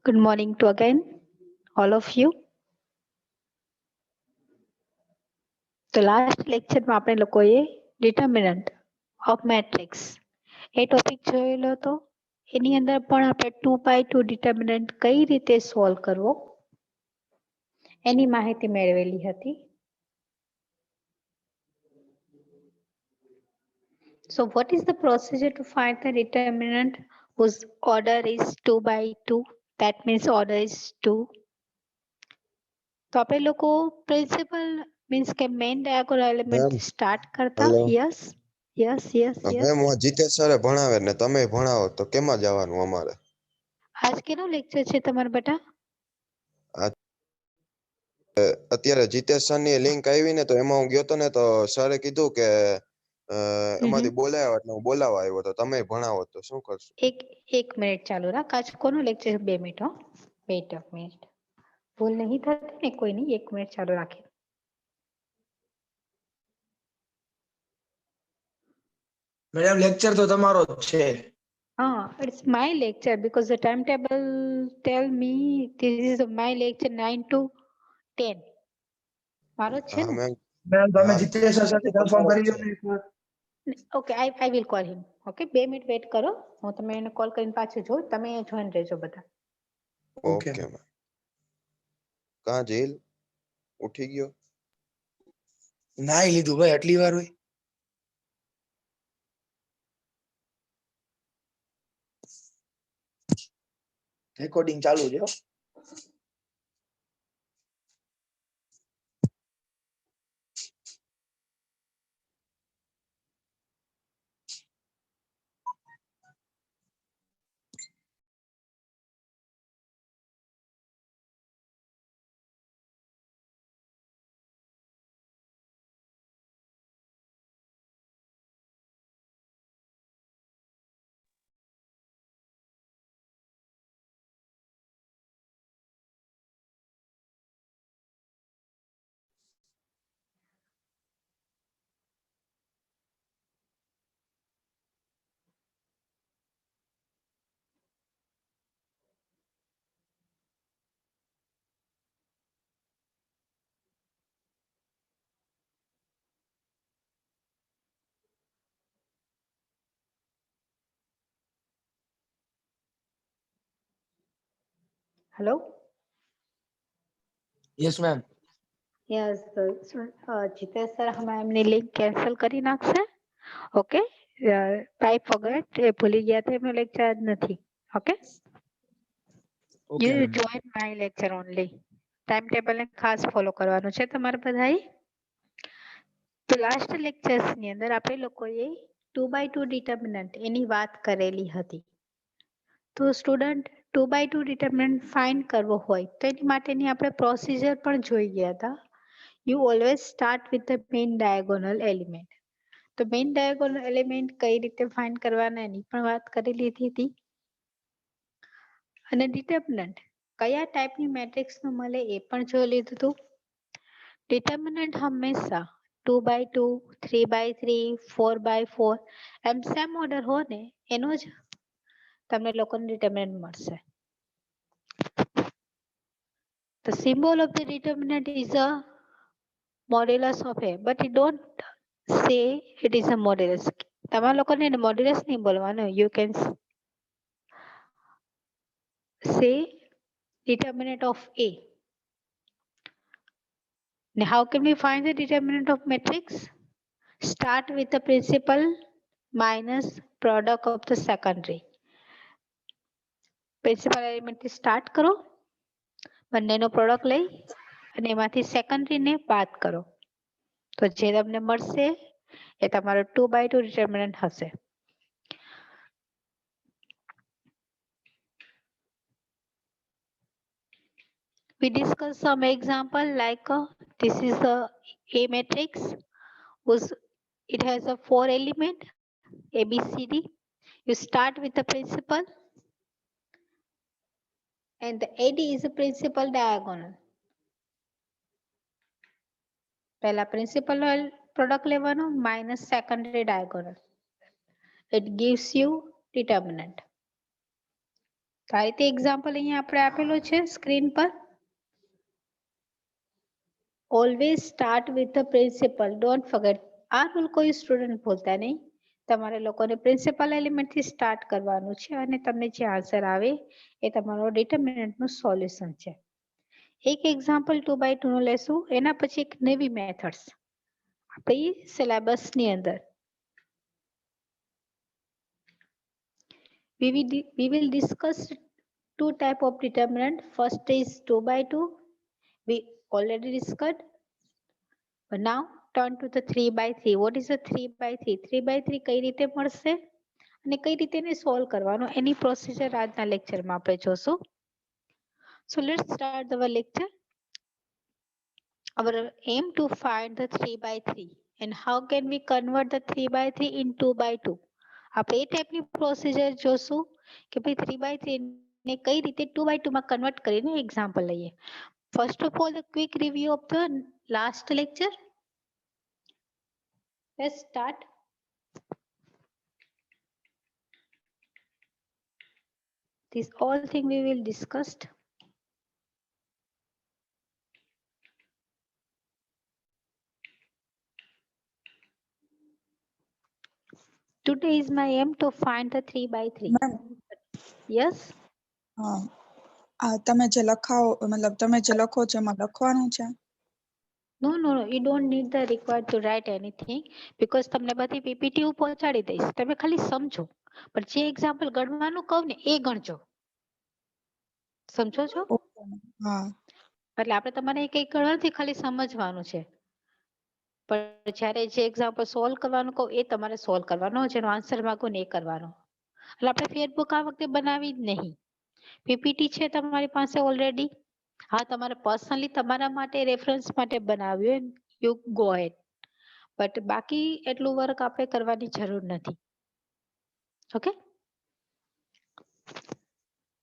Good morning to again all of you. તો last લેક્ચરમાં આપણે લોકોએ ડિટર્મિનન્ટ ઓફ મેટ્રિક્સ એ ટોપિક જોયેલો હતો. એની અંદર પણ આપણે 2x2 ડિટર્મિનન્ટ કઈ રીતે સોલ્વ કરવો એની માહિતી મેળવેલી હતી. So what is the procedure to find the determinant whose order is 2x2? That means order is 2. તો આપણે લોકો પ્રિન્સિપલ મીન્સ કે મેઇન ડાયાગોનલ એલિમેન્ટ થી સ્ટાર્ટ કરતા. Yes yes yes yes. Ma'am Jitesh સરે ભણાવે ને તમે ભણાવો તો કેમાં જવાનું અમારે? આજ કેનો લેક્ચર છે તમારો બેટા? અત્યારે જીતેશ સર ની લિંક આવી ને તો એમાં હું ગયો તો ને તો સરે કીધું કે એમાંથી બોલાવ્યા એટલે હું બોલાવવા આવ્યો તો તમે ભણાવો તો શું કરશો? એક મિનિટ ચાલુ રાખ. આજ કોનું લેક્ચર? 2 મિનિટ હો. વેઇટ અ મિનિટ. ભૂલ નહીં થતી ને કોઈ નહીં. 1 મિનિટ ચાલુ રાખી. મેડમ લેક્ચર તો તમારો જ છે. It's my lecture because the timetable tell me this is my lecture 9 to 10. મારો જ છે હા ને? મેમ. મેમ તમે જીતેશ સર સાથે કન્ફર્મ કરી લો ને એકવાર. Okay, I will call him. Okay, 2 minute wait કરો. હું તમે એને કોલ કરીને પાછું જોઉં. તમે જોઈન રહેજો બધા. Okay ma'am. કાં જેલ ઉઠી ગયો? નાઈ લીધું ભાઈ, આટલી વાર હોય? રેકોર્ડિંગ ચાલુ છે. Hello. Yes ma'am. Yes Jitesh sir હમણાં એમની લિંક કેન્સલ કરી નાખશે. ઓકે, બાય ફોરગેટ એ ભૂલી ગયા હતા. એમનો લેક્ચર આજ નથી. Okay, you join my lecture only. Time table ને ખાસ ફોલો કરવાનું છે તમારે બધાએ. તો લાસ્ટ લેક્ચર્સ ની અંદર આપણે લોકોએ 2x2 ડિટર્મિનન્ટ એની વાત કરેલી હતી. તો સ્ટુડન્ટ 2x2 ડિટર્મિનન્ટ ફાઇન્ડ કરવો હોય તો એની માટેની આપણે પ્રોસિજર પણ જોઈ ગયા હતા. You always start with the main diagonal element. તો મેઇન ડાયાગોનલ એલિમેન્ટ કઈ રીતે ફાઇન્ડ કરવાના એની પણ વાત કરી લીધી હતી. અને ડિટર્મિનન્ટ કયા ટાઈપની મેટ્રિક્સનું મળે એ પણ જોઈ લીધું હતું. ડિટર્મિનન્ટ હંમેશા 2x2, 3x3, 4x4 એમ સેમ ઓર્ડર હોય ને એનો જ તમને લોકોને ડિટર્મિનન્ટ મળશે. The symbol of the determinant is a modulus of A, but you don't say it is a modulus. તમારા લોકોને modulus નહીં બોલવાનું. You can say determinant of A. Now how can we find the determinant of matrix? Start with the principal minus product of the secondary. Principal element થી start કરો, બંનેનો product લઈ અને એમાંથી સેકન્ડરી ને બાદ કરો તો જે તમને મળશે એ તમારો 2x2 ડિટર્મિનન્ટ હશે. We discuss some example like this is a matrix whose it has a 4 element A B C D. You start with the principal and the AD is a principal diagonal. પહેલા principal product લેવાનો minus secondary diagonal. It gives you determinant. તો આ રીતે example અહીંયા આપણે આપેલું છે screen પર. Always start with the principal. Don't forget. આ રૂલ કોઈ સ્ટુડન્ટ ભૂલતા નહીં. તમારે લોકોને પ્રિન્સિપલ એલિમેન્ટથી સ્ટાર્ટ કરવાનું છે અને તમને જે આન્સર આવે એ તમારો ડિટર્મિનન્ટનું સોલ્યુશન છે. એક એક્ઝામ્પલ 2x2 નું લેશું, એના પછી એક નવી મેથડ્સ આપણી સિલેબસની અંદર. We will discuss two type of determinant. First is 2x2. We already discussed. But now turn to the 3x3. What is the 3x3? 3x3 કઈ રીતે મળશે અને કઈ રીતે એને સોલ્વ કરવાનો એની પ્રોસિજર આજના લેક્ચરમાં આપણે જોશું. So let's start our lecture. Our aim to find the 3x3 and how can we convert the 3x3 in 2x2. આપણે એ ટાઈપની પ્રોસિજર જોશું કે ભાઈ 3x3 ને કઈ રીતે 2x2 માં કન્વર્ટ કરીને એક્ઝામ્પલ લઈએ. First of all, the quick review of the last lecture. Let's start. This all thing we will discussed. Today is my aim to find the 3x3. Ma'am Yes. તમે જે લખાવો મતલબ તમે જે લખો છો એમાં લખવાનું છે? No, you don't need the required to write anything because તમને બધી PPT હું પહોંચાડી દઈશ. તમે ખાલી સમજો. પણ જે એક્ઝામ્પલ ગણવાનું કહું ને એ ગણજો. સમજો છો? ઓકે હા. એટલે આપણે તમારે એક એક ગણવાથી ખાલી સમજવાનું છે. પણ જ્યારે જે એક્ઝામ્પલ સોલ્વ કરવાનું કહું એ તમારે સોલ્વ કરવાનો, જેનો આન્સર માંગો ને એ કરવાનો. એટલે આપણે ફેરબુક આ વખતે બનાવી જ નહીં. પીપીટી છે તમારી પાસે ઓલરેડી. હા, તમારે પર્સનલી તમારા માટે રેફરન્સ માટે બનાવ્યું, યુ ગો હેડ. બટ બાકી એટલું વર્ક આપણે કરવાની જરૂર નથી. Okay,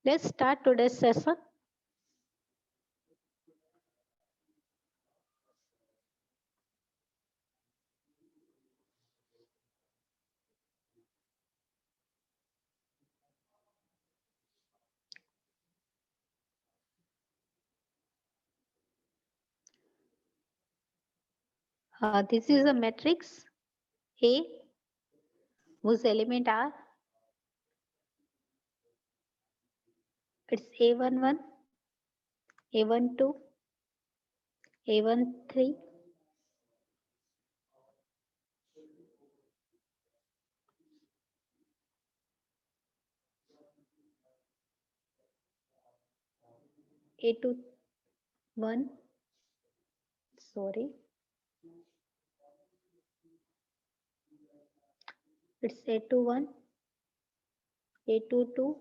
let's start today's session. This is a matrix A whose element are, it's A11, A12, A13, A21, sorry, it's A21, A22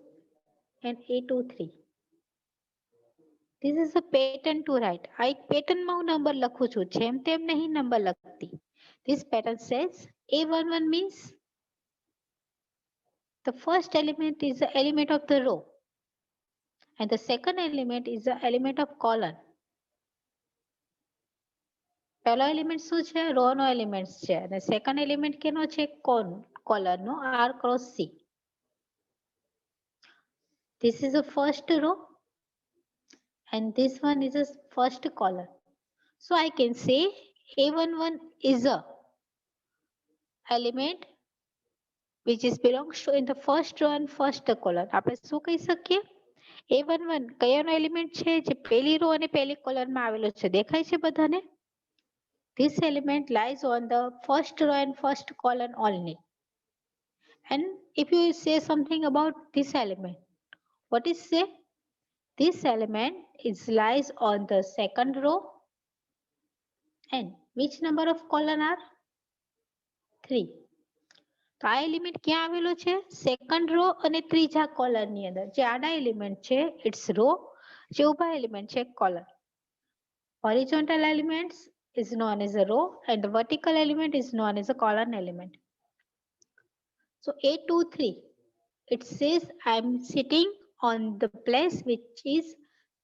and A23. This is a pattern to write. આ એક pattern માં હું number લખું છું, જેમ તેમ નહીં number લખતી. This pattern says A11 means the first element is the element of the row and the second element is the element of column. પહેલો એલિમેન્ટ શું છે? રો નો એલિમેન્ટ છે અને સેકન્ડ એલિમેન્ટ કેનો છે? Column no, R cross C. This is the first row and this one is the first column. So I can say A11 is a element which is belongs to in the first row and first column. આપણે શું કહી શકીએ? A11 કયાનો element છે? જે પહેલી row અને પહેલી કોલમમાં આવેલો છે. દેખાય છે બધાને? This element lies on the first row and first column only. And if you say something about this element, what is say? This element is lies on the second row and which number of column are? 3. તો આ element ક્યાં આવેલો છે? Second row અને ત્રીજા column ની અંદર. જે આડા એલિમેન્ટ છે ઇટ્સ રો, જે ઉભા એલિમેન્ટ છે column. Horizontal elements is known as a row and the vertical element is known as a column element. So A23, it says I am sitting on the place which is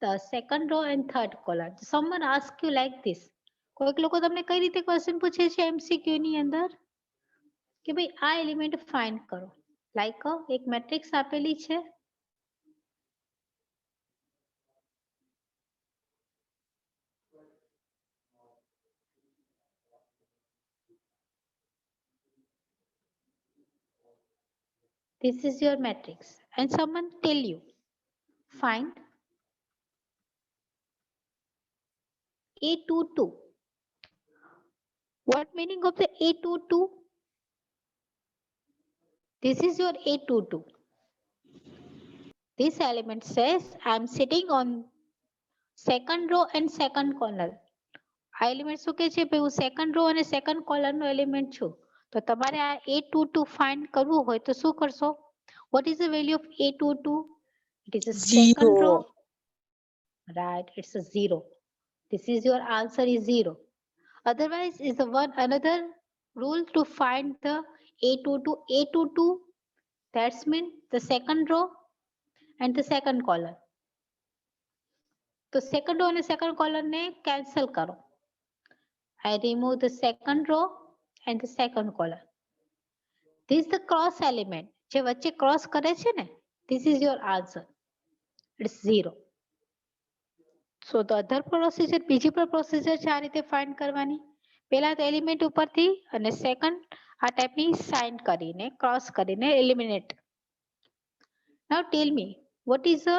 the second row and third column. Someone asks you like this, કોઈક લોકો તમને કઈ રીતે question પૂછે છે MCQ ની અંદર કે ભાઈ આ એલિમેન્ટ ફાઇન્ડ કરો. લાઈક એક મેટ્રિક્સ આપેલી છે. This is your matrix and someone tell you find A22. What meaning of the A22? This is your A22. This element says I am sitting on second row and second column. આ element શું કહે છે ભાઈ હું second row અને second column નો element છું. તો તમારે આ A22 ફાઇન્ડ કરવું હોય તો શું કરશો? What is the value of A22? It is a second row. Right, it's a 0. This is your answer is 0. Otherwise is the one another rule to find the A22. A22 that's mean the second row and the second column. તો second row અને second column ને cancel કરો. I remove the second row and the second column. This is the cross element. જે વચ્ચે cross કરે છે ને, this is your answer. It's 0. So the other procedure, બીજી પણ procedure છે આ રીતે find કરવાની. પહેલા તો element ઉપરથી અને second આ ટાઈપની sign કરીને cross કરીને eliminate. Now tell me what is a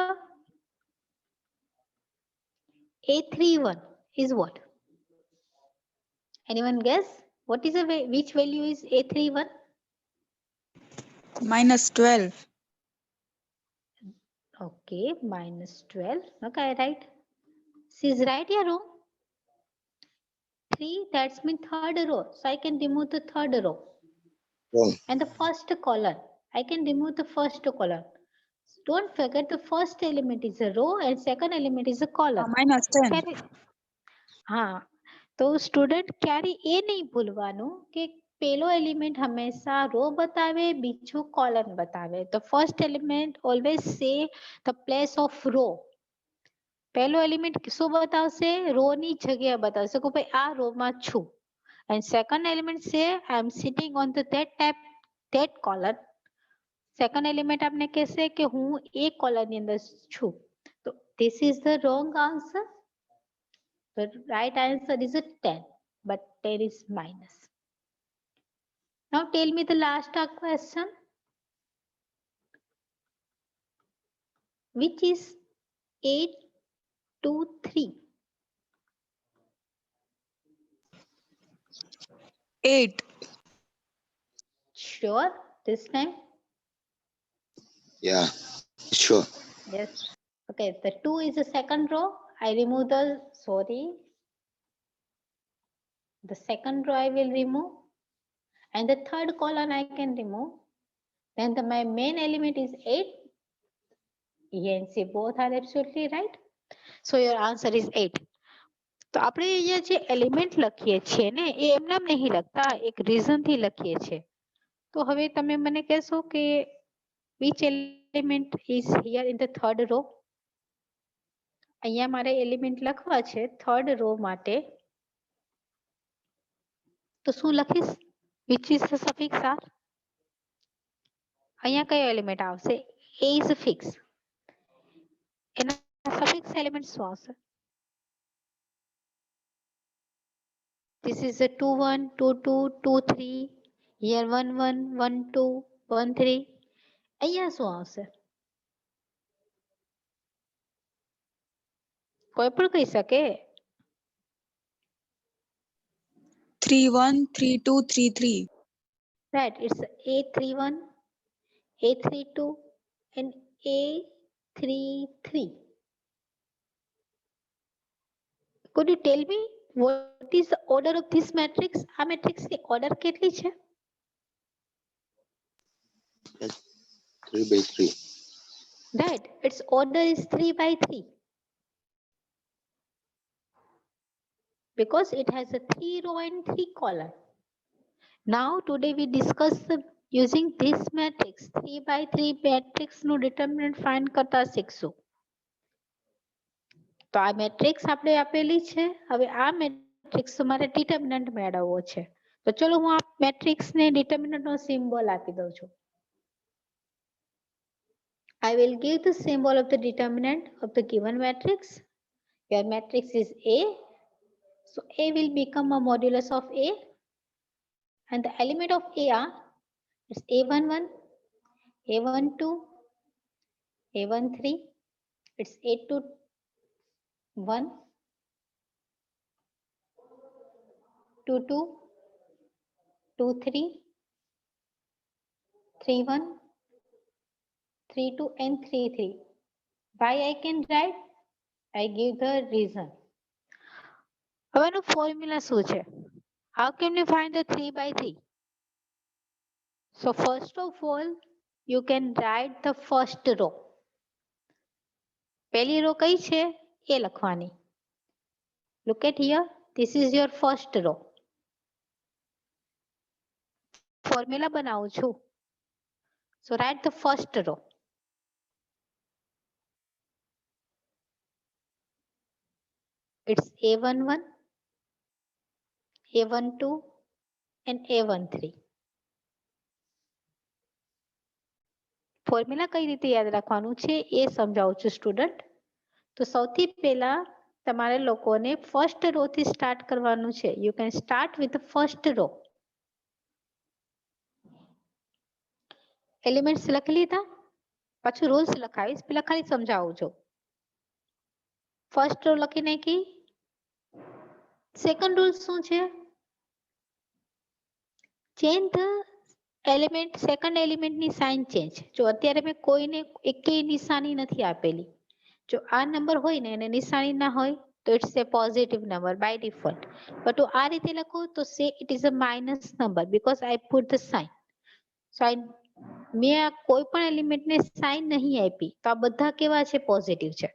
A31 is what? Anyone guess? What is which value is A31? -12. Okay, -12. Okay, right. She is right or wrong? 3, that's mean third row. So I can remove the third row. Wrong. And the first column. I can remove the first column. Don't forget the first element is a row and second element is a column. -10. હા તો student ક્યારે એ નહીં ભૂલવાનું કે પેલો element હંમેશા row બતાવે બીજો column બતાવે. The first element always say the place of row. પહેલો એલિમેન્ટ શું બતાવશે? રો ની જગ્યા બતાવશે કે ભાઈ આ રો માં છું. And second element say I am sitting on the that column. Second element આપને કહેશે કે હું એ કોલમ ની અંદર છું. તો this is the wrong answer. The right answer is a 10, but 10 is minus. Now tell me the last question. Which is 823? 8. Sure, this time? Yeah, sure. Yes. Okay, the 2 is the second row. I remove the, sorry. The second row I will remove. And the third column I can remove. Then my main element is 8. E and C both are absolutely right. So your answer is 8. તો આપણે અહીંયા જે element લખીએ છીએ ને એ એમનામ નહીં લખતા, એક રીઝન થી લખીએ છીએ. તો હવે તમે મને કહેશો કે which element is here in the third row? અહીંયા મારે એલિમેન્ટ લખવા છે થર્ડ રો માટે. તો શું લખીશ? which is the suffix r? અહીંયા કયો એલિમેન્ટ આવશે? a is a fix. એના સફિક્સ એલિમેન્ટ શું આવશે? This is a 21, 22, 23. Here 11, 12, 13. અહીંયા શું આવશે? કોઈ પણ કહી શકે. 31, 32, 33. Right, it's A31, A32 and A33. Could you tell me what is the order of this matrix? આ matrix ની order કેટલી છે? 3 by 3. Right, its order is 3 by 3. Because it has a 3 row and 3 column. Now today we discuss using this matrix 3 by 3 matrix નું determinant find કરતા શીખશું. તો આ matrix આપણે આપેલી છે. હવે આ મેટ્રિક્સ તો મારે ડિટર્મિનન્ટ મેળવવો છે. તો ચલો હું આ મેટ્રિક્સ ને ડિટર્મિનન્ટ નો સિમ્બોલ આપી દઉં છું. I will give the symbol of the determinant of the given matrix. Your matrix is A. So A will become a modulus of A. And the element of A are it's A11, A12, A13, it's A21, 22, 23, 31, 32 and 33. Why I can write? I give the reason. હવેનો formula શું છે? How can we find the 3 by 3? So first of all, you can write the first row. પહેલી row કઈ છે? એ લખવાની. Look at here. This is your first row. Formula બનાવું છું. So write the first row. It's A11, A12 and A13. Formula કઈ રીતે યાદ રાખવાનું છે એ સમજાવું છું સ્ટુડન્ટ. તો સૌથી પહેલા તમારે લોકોને ફર્સ્ટ રો થી સ્ટાર્ટ કરવાનું છે. You can start with the first row. Elements લખી લીધા? પાછું રૂલ્સ લખાવીશ, પેલા ખાલી સમજાવું છું. ફર્સ્ટ રો લખી નાખી. સેકન્ડ રૂલ શું છે? ચેન્જ ધ એલિમેન્ટ, સેકન્ડ એલિમેન્ટની સાઇન ચેન્જ. જો અત્યારે મેં કોઈને એકેય નિશાની નથી આપેલી. જો આ નંબર હોય ને અને નિશાની ના હોય તો it's a positive number by default. But હું આ રીતે લખું તો say it is a minus number because I put the sign. So મેં આ કોઈ પણ એલિમેન્ટને સાઇન નહીં આપી તો આ બધા કેવા છે? પોઝિટિવ છે.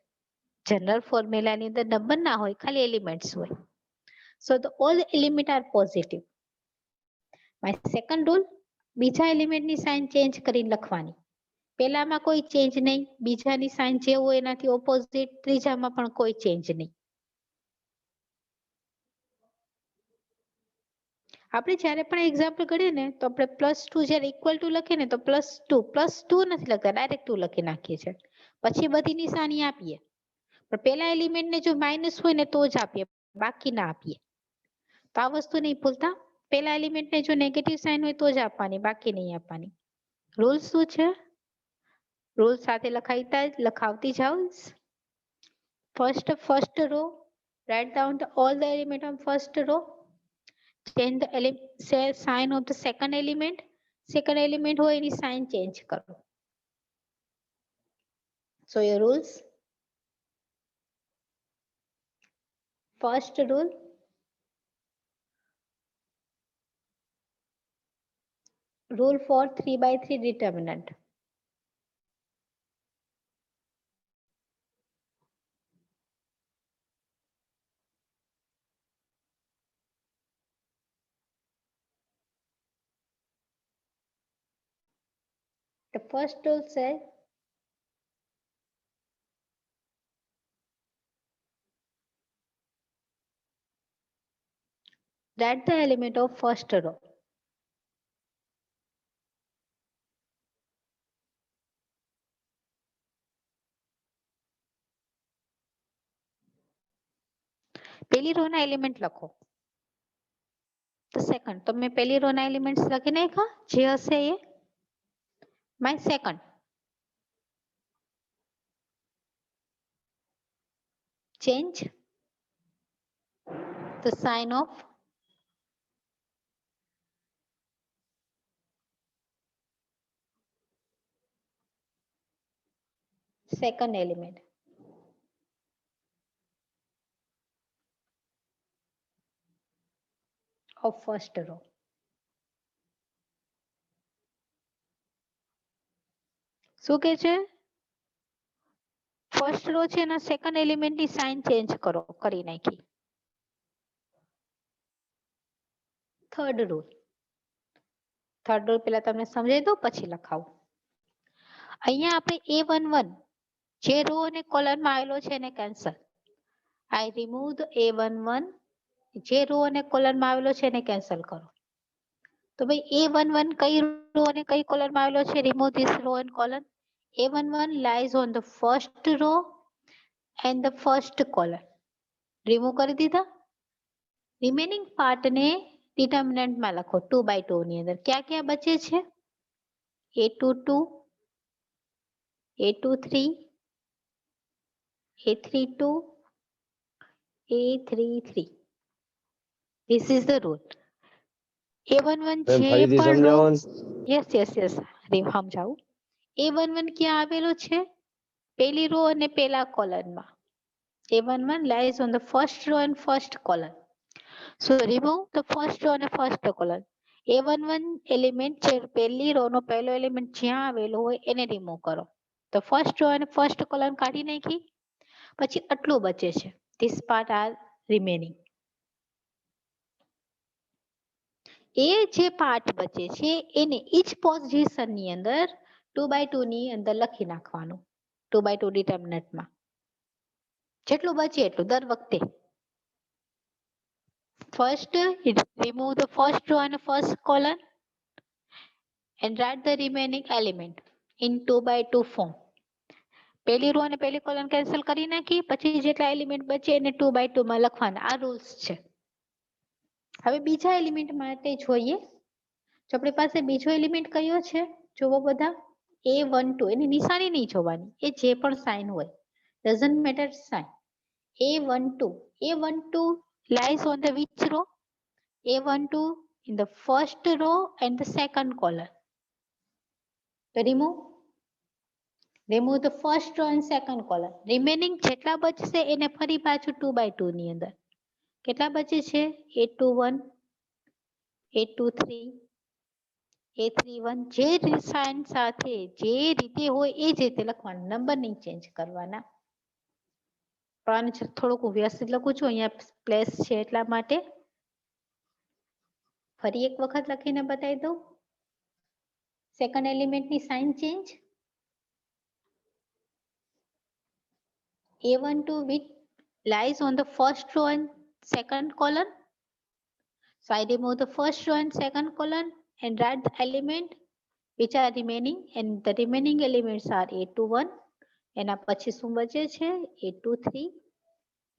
જનરલ ફોર્મ્યુલાની અંદર નંબર ના હોય, ખાલી એલિમેન્ટ્સ હોય. So the all element are positive. My second rule, બીજા એલિમેન્ટની સાઇન ચેન્જ કરીને લખવાની. પહેલામાં કોઈ ચેન્જ નહીં, બીજાની સાઇન જે હોય એનાથી ઓપોઝિટ, ત્રીજામાં પણ કોઈ ચેન્જ નહીં. આપણે જ્યારે પણ એક્ઝામ્પલ કરીએ ને તો આપણે +2 જ્યારે ઇક્વલ ટુ લખીએ ને તો +2 નથી લખતા, ડાયરેક્ટ 2 લખી નાખીએ છીએ. પછી બધી નિશાની આપીએ. પણ પહેલા એલિમેન્ટને જો માઇનસ હોય ને તો જ આપીએ, બાકી ના આપીએ. તો આ વસ્તુ નહીં ભૂલતા. પહેલા એલિમેન્ટને જો નેગેટિવ સાઇન હોય તો જ આપવાની, બાકી નહીં આપવાની. રૂલ શું છે? રૂલ સાથે લખાવતી જાઓ. First row, write down all the element on first row. Change the sign of the second element. Second element હોય એની sign change કરો. So your rules. First rule, rule for 3 by 3 determinant. The first rule says write the element of first row. પહેલી row ના element લખો. તો second, તો મેં પહેલી row ના એલિમેન્ટ્સ લખી નાખ્યા જે હશે એ. My second, change the sign of second element. Of first row. શું કે છે? ફર્સ્ટ રો છે એના સેકન્ડ એલિમેન્ટની સાઇન ચેન્જ કરો, કરી નાખી. થર્ડ રૂલ પેલા તમને સમજાવી દો પછી લખાવું. અહીંયા આપણે A11 જે રો અને કોલમમાં આવેલો છે એને cancel. I remove the A11 જે રો અને કોલમ માં આવેલો છે એને કેન્સલ કરો. તો ભાઈ A11 કઈ રો અને કઈ કોલમ માં આવેલો છે? Remove this raw and column. A11 lies on the first row and the first column. Remove કરી દીધા. રિમેનિંગ પાર્ટ ને ડિટર્મિનન્ટ માં લખો 2/2 ની અંદર. ક્યાં ક્યાં બચે છે? A22, A23, A32, A33. This is the rule. A11 ma'am જે ફરીથી પણ રો સમજાવો ને. યસ સમજાવું. A11 ક્યાં આવેલો છે? પેલી રો અને પેલા કોલમમાં. A11 lies on the first row and first column. So remove the first row and first column. A11 element છે પહેલી રો નો પહેલો એલિમેન્ટ જ્યાં આવેલો હોય એને રિમૂવ કરો. તો ફર્સ્ટ રો અને ફર્સ્ટ કોલમ કાઢી નાખી. પછી આટલું બચે છે. This part are remaining. એ જે પાર્ટ બચે છે એને each પોઝિશન ની અંદર 2/2 ની અંદર લખી નાખવાનું. 2/2 ડિટર્મિનન્ટમાં. જેટલું બચે એટલું દર વખતે. First, remove the first row and first column and write the remaining element in 2/2 form. પહેલી રો અને પહેલી કોલમ કેન્સલ કરી નાખી. પછી જેટલા એલિમેન્ટ બચે એને 2/2 માં લખવાના. આ રૂલ્સ છે. હવે બીજા એલિમેન્ટ માટે જોઈએ. તો આપણી પાસે બીજો એલિમેન્ટ કયો છે? જુઓ બધા. A12 એની નિશાની નહીં જોવાની. એ જે પણ સાઇન હોય. Doesn't matter sign. A12 lies on the which row? A12 in the first row and the second column. So remove the first row and second column. Remaining જેટલા બચશે એને ફરી પાછું 2/2 ની અંદર. કેટલા બચે છે? A21, A23, A31. જે સાઇન સાથે જે રીતે હોય એ જ રીતે લખવાનું. નંબર નહીં ચેન્જ કરવાના. પણ થોડુંક વ્યવસ્થિત લખું છું. અહીંયા પ્લેસ છે એટલા માટે. ફરી એક વખત લખીને બતાવી દઉં. સેકન્ડ એલિમેન્ટની sign change. A12 which lies on the first row and second column. So I remove the first row and second column and write the element which are remaining, and the remaining elements are A21. એના પછી શું બચે છે? A23.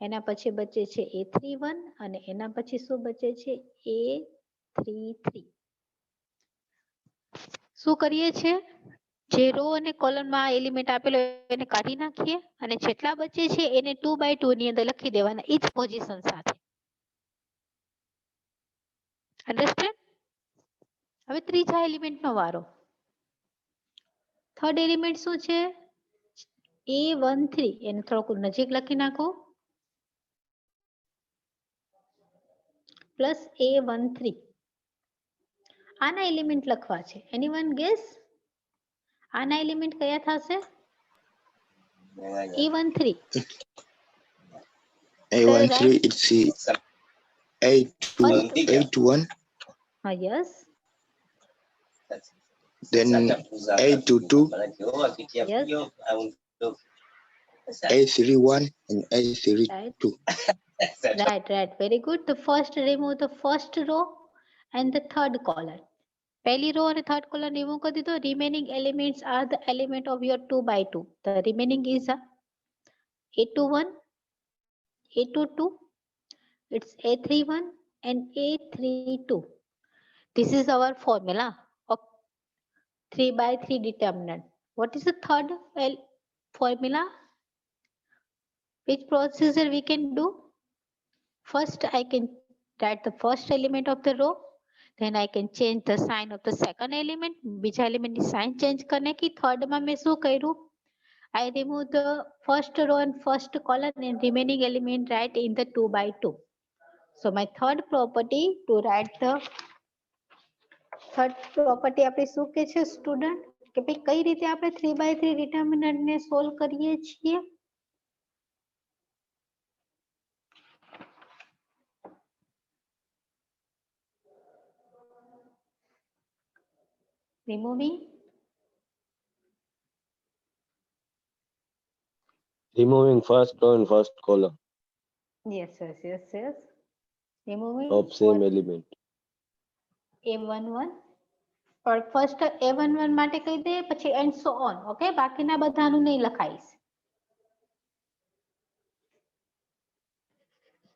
એના પછી બચે છે A31 અને એના પછી શું બચે છે? A33. શું કરીએ છે? જે રો અને કોલમમાં એલિમેન્ટ આપેલો એને કાઢી નાખીએ અને જેટલા બચે છે એને 2/2 ની અંદર લખી દેવાના ઈચ પોઝિશન સાથે. અન્ડરસ્ટેન્ડ? હવે ત્રીજા એલિમેન્ટનો વારો. થર્ડ એલિમેન્ટ શું છે? A13. એને થોડુંક નજીક લખી નાખો. Plus A13. આના એલિમેન્ટ લખવા છે. Anyone gas? આના એલિમેન્ટ કયા થશે? A13. A13 it's 81. Yes. Then A22, Yes. A31 and A32. Right. Very good. The first, remove the first row and the third column. પહેલી રો અને થર્ડ કોલમ રિમૂવ કરી દીધો. Remaining elements are the element of your 2/2. The remaining is A21, A22, it's A31 and A32. This is our formula of 3/3 determinant. What is the third formula? Which procedure we can do? First, I can write the first element of the row. Then I can change the sign of the second element. બીજા element ની sign change કરને की third માં मैं શું કર્યું? I remove the first row and first column and remaining element write in the 2/2. So my third property to write the third property આપણે શું કે છે સ્ટુડન્ટ? કે ભાઈ કઈ રીતે આપણે 3/3 determinant ને સોલ્વ કરીએ છીએ? Removing first row and first column. Yes. Removing of same element. A11 પણ ફર્સ્ટ A11 માટે કહી દે પછી એન્ડ સો ઓન ઓકે બાકીના બધાનું નહીં લખાઈશ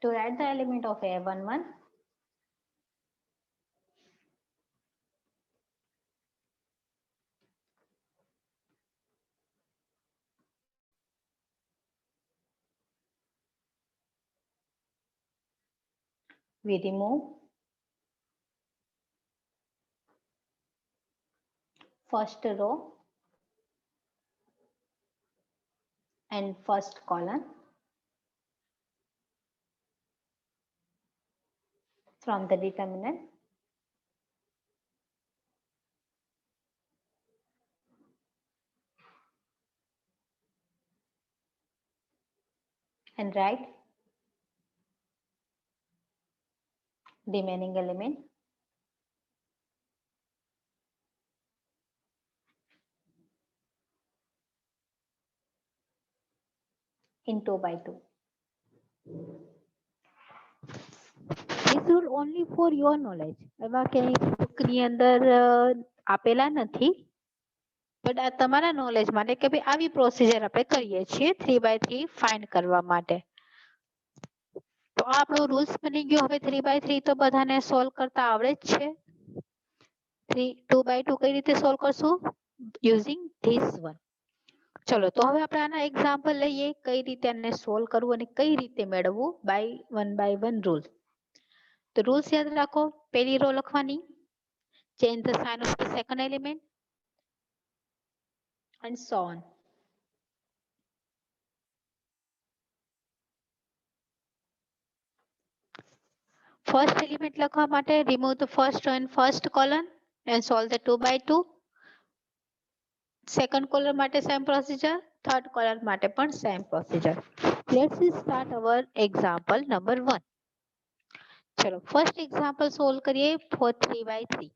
to write the element of A11 we remove first row and first column from the determinant and write remaining element in 2 by 2. This rule only for your knowledge. એમાં ક્યાંય બુકની અંદર આપેલા નથી but આ તમારા નોલેજ માટે કે ભાઈ આવી પ્રોસિજર આપણે કરીએ છીએ 3/3 ફાઇન્ડ કરવા માટે તો આ આપણો રૂલ્સ બની ગયો હવે 3/3 તો બધાને સોલ્વ કરતા આવડે જ છે 2 by 2 કઈ રીતે સોલ્વ કરશું યુઝિંગ ધીસ વન ચલો તો હવે આપણે આના એક્ઝામ્પલ લઈએ કઈ રીતે આને સોલ્વ કરવું અને કઈ રીતે મેળવવું બાય 1 રૂલ તો રૂલ્સ યાદ રાખો પહેલી રો લખવાની change the sign of the second element and so on first element લખવા માટે remove the first row and first column and solve the 2 by 2 second column માટે same procedure third column માટે પણ same procedure let's start our example number 1 ચલો first example solve કરીએ for 3 by 3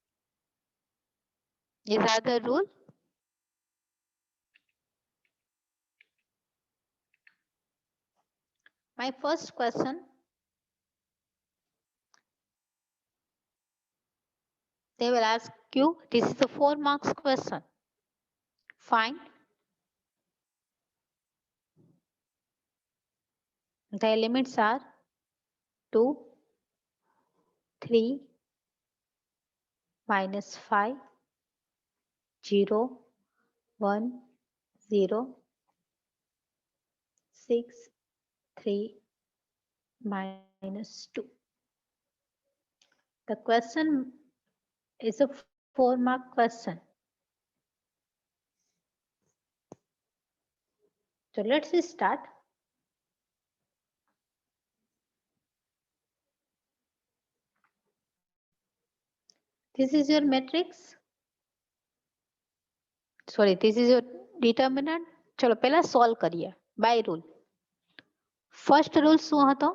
these are the rule my first question they will ask you this is the 4 marks question find the elements are 2 3 minus 5 0 1 0 6 3 minus 2 the question is a 4 mark question so let's start this is your matrix sorry this is your determinant ચલો પહેલા solve કરીએ by rule first rule શું હતો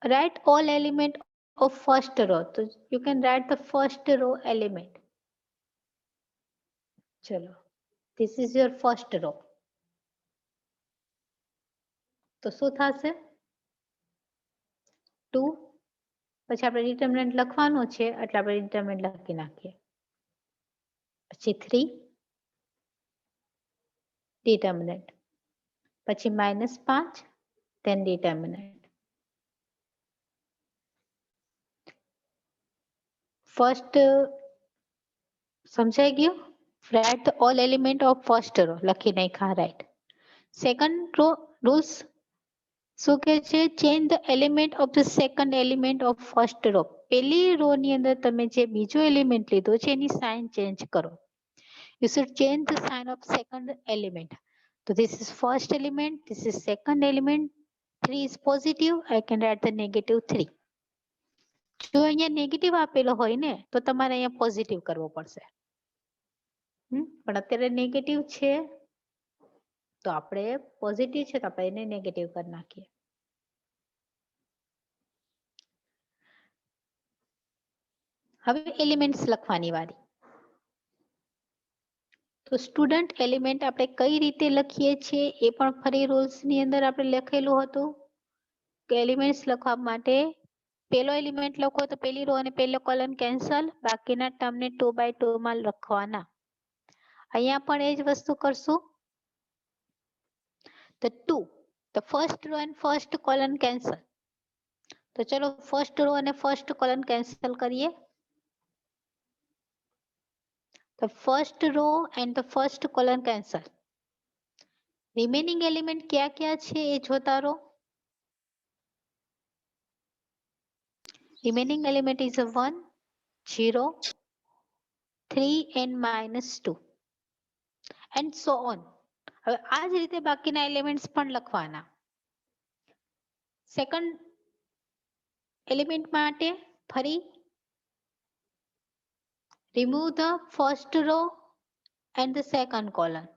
write all element of first row so you can write the first row element ચલો this is your first row તો શું થશે 2 પછી આપણે determinant લખવાનું છે એટલે આપણે determinant લખી નાખીએ પછી 3 determinant પછી -5 then determinant first સમજાઈ ગયું write the all element of first row લખી નાખ્યા right second row rules શું કહે છે change the element of the second element of first row પહેલી રો ની અંદર તમે જે બીજો એલિમેન્ટ લીધો છે એની સાઇન ચેન્જ કરો you should change the sign of second element so this is first element this is second element 3 is positive I can write the -3 જો અહીંયા નેગેટિવ આપેલો હોય ને તો તમારે અહીંયા પોઝિટિવ કરવો પડશે પણ અત્યારે નેગેટિવ છે તો આપણે પોઝિટિવ છે તો આપણે એને નેગેટિવ કરી નાખીએ હવે એલિમેન્ટ્સ લખવાની વારી તો સ્ટુડન્ટ એલિમેન્ટ આપણે કઈ રીતે લખીએ છીએ એ પણ ફરી રૂલ્સ ની અંદર આપણે લખેલું હતું એલિમેન્ટ્સ લખવા માટે પેલો એલિમેન્ટ લખો તો પેલી રો અને પેલો કોલમ કેન્સલ, બાકીના ટર્મને 2/2 માં લખવાના. અહીંયા પણ એ જ વસ્તુ કરશું. તો 2 the first row and first column cancel. તો ચલો ફર્સ્ટ રો અને ફર્સ્ટ કોલમ કેન્સલ કરીએ. The first row and the first column cancel. Remaining element क्या क्या છે એ જોતા રહો. Remaining element is a 1, 0, 3 and -2 and so on. હવે આ જ રીતે બાકીના એલિમેન્ટ્સ પણ લખવાના. સેકન્ડ એલિમેન્ટ માટે ફરી remove the first row and the second column.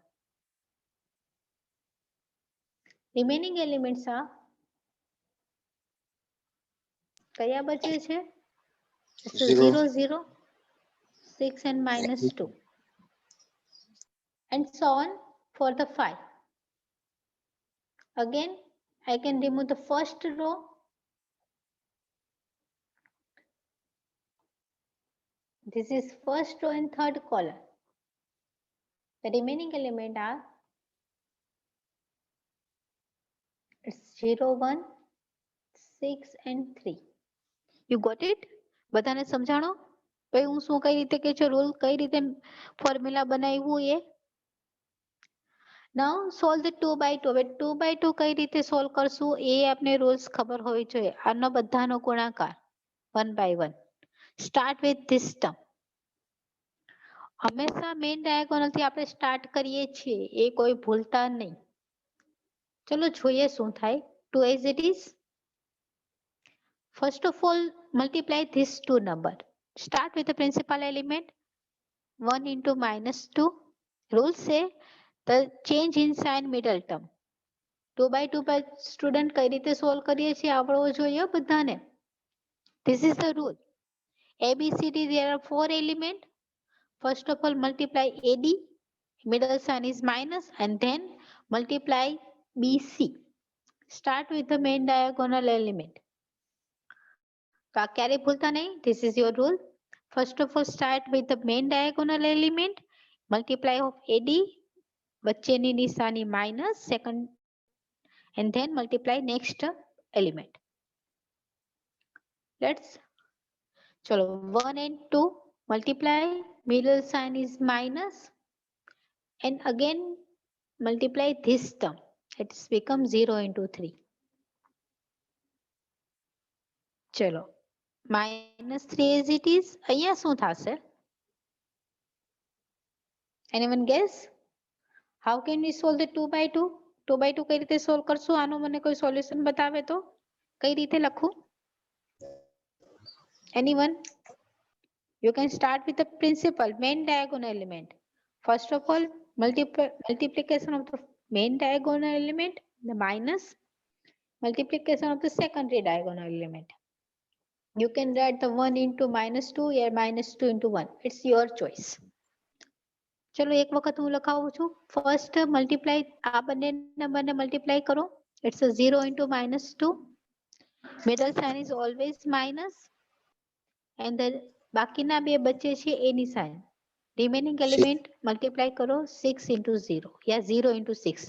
Remaining elements are કયા બચે છે? 0, 0, 6 and -2 and so on for the 5. Again, I can remove the first row. This is first row and third column. The remaining element are 0, 1, 6 and 3. You got it? બધાને સમજાણો? ભાઈ હું શું કઈ રીતે કે છે રૂલ કઈ રીતે ફોર્મ્યુલા બનાવ્યું એ? Now solve the 2/2. હવે 2/2 કઈ રીતે સોલ્વ કરશું એ આપને રૂલ્સ ખબર હોવી જોઈએ. આનો બધાનો ગુણાકાર 1 by 1. Start with this term. હંમેશા મેઇન ડાયાગોનલ થી આપણે સ્ટાર્ટ કરીએ છીએ, એ કોઈ ભૂલતા નહીં. ચલો જોઈએ શું થાય. 2 as it is. First of all, multiply these two numbers. Start with the principal element 1 into -2. Rule say the change in sign middle term. 2/2 by student કઈ રીતે સોલ્વ કરીએ છીએ આવડવો જોઈએ બધાને. This is the rule. ABCD, there are 4 elements. First of all, multiply AD, middle sign is minus, and then multiply BC. Start with the main diagonal element. તો આ ક્યારે ભૂલતા નહીં. This is your rule. First of all, start with the main diagonal element. Multiply of AD, વચ્ચેની નિશાની minus, second, and then multiply next element. Let's चलो 1 and 2 multiply, middle sign is minus, and again multiply this term. It's become 0 into 3. चलो -3 as it is. અહીંયા શું થશે? Anyone guess? How can we solve the 2/2? 2/2 કઈ રીતે solve કરશું? આનો મને કોઈ સોલ્યુશન બતાવે તો કઈ રીતે લખું? Anyone? You can start with the principal main diagonal element. First of all, multiplication of the main diagonal element, the minus multiplication of the secondary diagonal element. You can write the 1 into -2 or -2 into 1. It's your choice. ચલો એક વખત હું લખાવું છું. First multiply આ બંને નંબરને multiply કરો. It's a 0 into -2. Middle sign is always minus. And then બાકીના બે બચે છે એની સાઇન. Remaining element multiply કરો 6 into 0. Yeah, 0 into 6.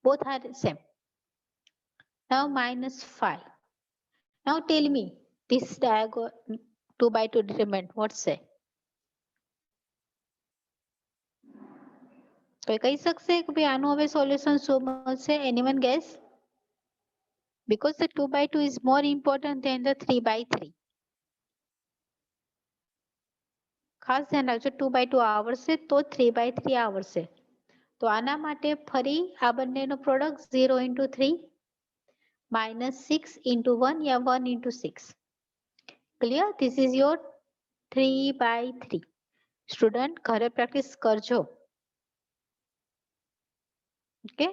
Both are same. Now -5. Now tell me this diagonal 2/2 determinant. What say? કોઈ કહી શકશે કે ભાઈ આનું હવે સોલ્યુશન શું મળશે? Anyone guess? Because the 2/2 is more important than the 3/3. ખાસ ધ્યાન રાખજો 2/2 આવડશે તો 3/3 આવડશે. તો આના માટે ફરી આ બંનેનો પ્રોડક્ટ 0 into 3 -6 into 1 या 1 into 6. Clear? This is your 3/3. Student ઘરે પ્રેક્ટિસ કરજો. ઓકે?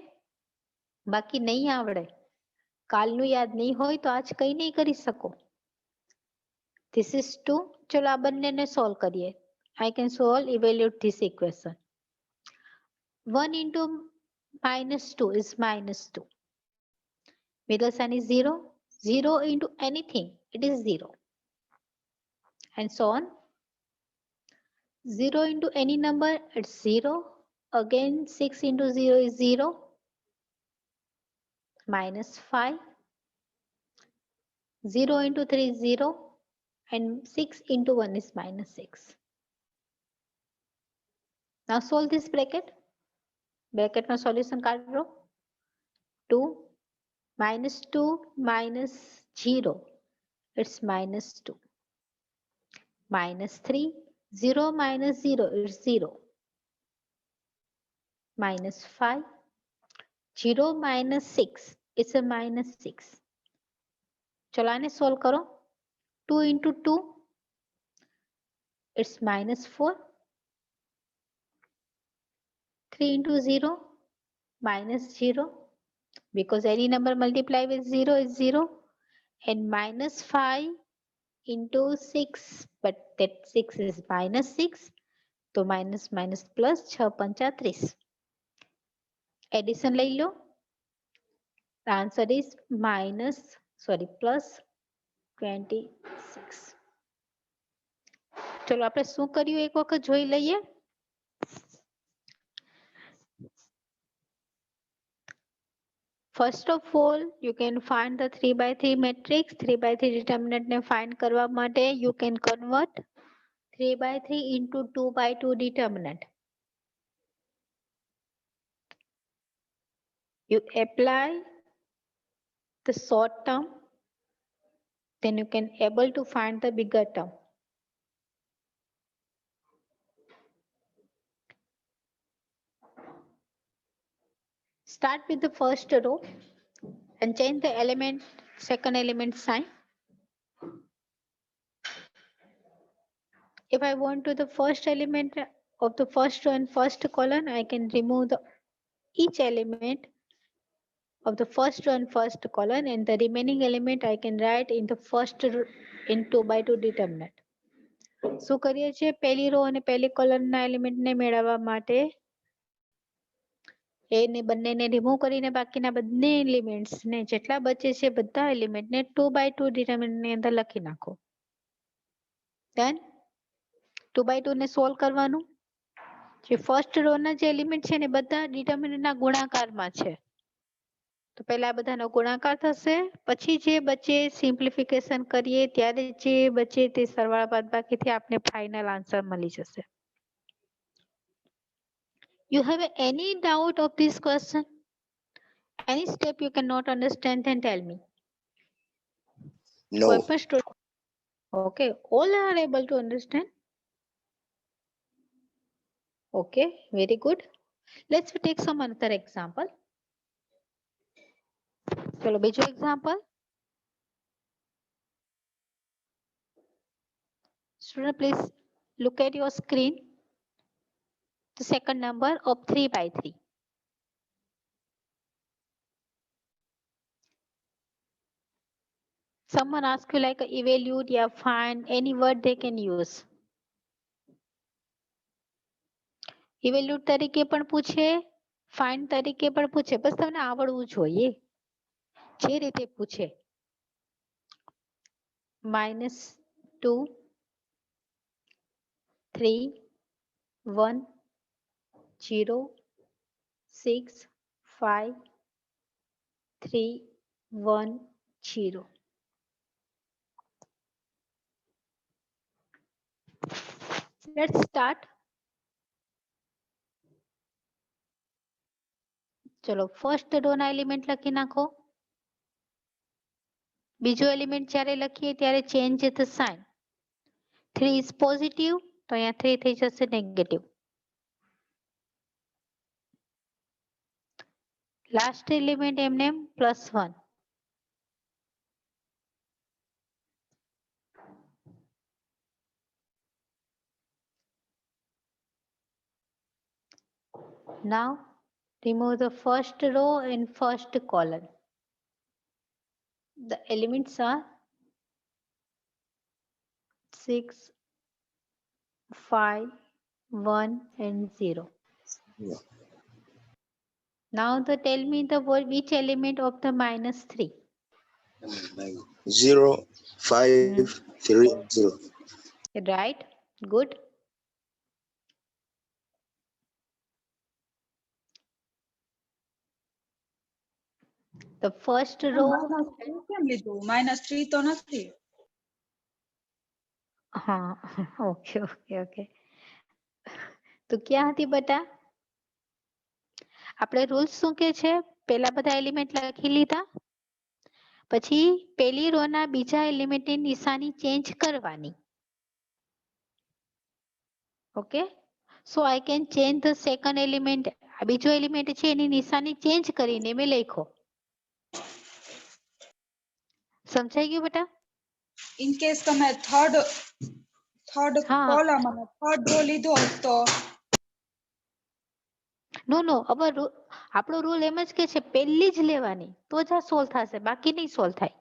બાકી નહીં આવડે. કાલનું યાદ નહીં હોય તો આજ કઈ નહીં કરી શકો. This is 2. ચલો આ બંનેને સોલ્વ કરીએ. I can solve, evaluate this equation. 1 into -2 is -2. Middle sign is 0. 0 into anything, it is 0. And so on. 0 into any number, it's 0. Again, 6 into 0 is 0. Minus 5. 0 into 3 is 0. And 6 into 1 is minus 6. Now solve this bracket. Bracket no solution काढो. 2 minus 2 minus 0. It's minus 2. Minus 3. 0 minus 0 is 0. Minus 5. 0 minus 6 is a minus 6. चलो आने solve करो. 2 into 2. It's minus 4. 3 into 0. Minus 0. Because any number multiply with 0 is 0. And minus 5 into 6. But that 6 is minus 6. So minus minus plus 6 पंचा 30. Addition ले लो. The answer is plus 26. चलो આપણે શું કર્યું એક વખત જોઈ લઈએ. First of all, you can find the 3 by 3 matrix. 3 by 3 determinant ને find કરવા માટે you can convert 3 by 3 into 2 by 2 determinant. You apply the short term, then you can able to find the bigger term. Start with the first row and change the element, second element sign. If I want to the first element of the first row and first column, I can remove each element of the first row and first column, and the remaining element I can write in the first row in 2 by 2 determinant. શું કરીએ છીએ પહેલી row અને પહેલી કોલમના એલિમેન્ટને મેળવવા માટે એને બંનેને રિમૂવ કરીને બાકીના બંને એલિમેન્ટ્સને જેટલા બચે છે બધા એલિમેન્ટને 2 by 2 ડિટરમિનન્ટની અંદર લખી નાખો. Then 2 by 2 ને સોલ્વ કરવાનું. જે ફર્સ્ટ રો ના જે એલિમેન્ટ છે ને બધા ડિટરમિનન્ટના ગુણાકારમાં છે. તો પહેલા આ બધાનો ગુણાકાર થશે, પછી જે બચે સિમ્પ્લિફિકેશન કરીએ ત્યારે જે બચે તે સરવાળા બાદબાકીથી આપણે ફાઇનલ આન્સર મળી જશે. You have any doubt of this question? Any step you cannot understand, then tell me. No. Okay, all are able to understand. Okay, very good. Let's take some another example. चलो बीजो example. Student, please look at your screen. The second number of 3 by 3. Someone ask you like evaluate or find, any word they can use. Evaluate તરીકે પણ પૂછે, find તરીકે પણ પૂછે, બસ તમને આવડવું જોઈએ. જે રીતે પૂછે. -2 3 1 0 6 5 3 1 0. Let's start. ચલો ફર્સ્ટ રો ના એલિમેન્ટ લખી નાખો. બીજો એલિમેન્ટ જ્યારે લખીએ ત્યારે change the sign. 3 is positive, તો અહીંયા 3 થઈ જશે નેગેટિવ. લાસ્ટ એલિમેન્ટ એમને +1. Now remove the first row and first column. The elements are 6, 5, 1 and 0. Yeah. Now tell me which element of the -3. 0, 5, 3, 0. Right, good. The first row, -3 કેમ લીધું? -3 તો નથી. હા ઓકે ઓકે ઓકે. તો ક્યાં હતી બેટા? આપણે રૂલ્સ શું કે છે? પહેલા બધા એલિમેન્ટ લખી લીધા, પછી પેલી રો ના બીજા એલિમેન્ટની નિશાની ચેન્જ કરવાની. Okay, so I can change the second element. આ બીજો એલિમેન્ટ છે એની નિશાની ચેન્જ કરીને મેં લખ્યો. સમજાઈ ગયું બેટા? ઇન કેસ તમે થર્ડ હા. કોલમ અને થર્ડ રો લીધો હોત તો નો નો, હવે આપણો રૂલ એમ જ કે છે પહેલી જ લેવાની તો જ આ સોલ્વ થશે, બાકી નહીં સોલ્વ થાય.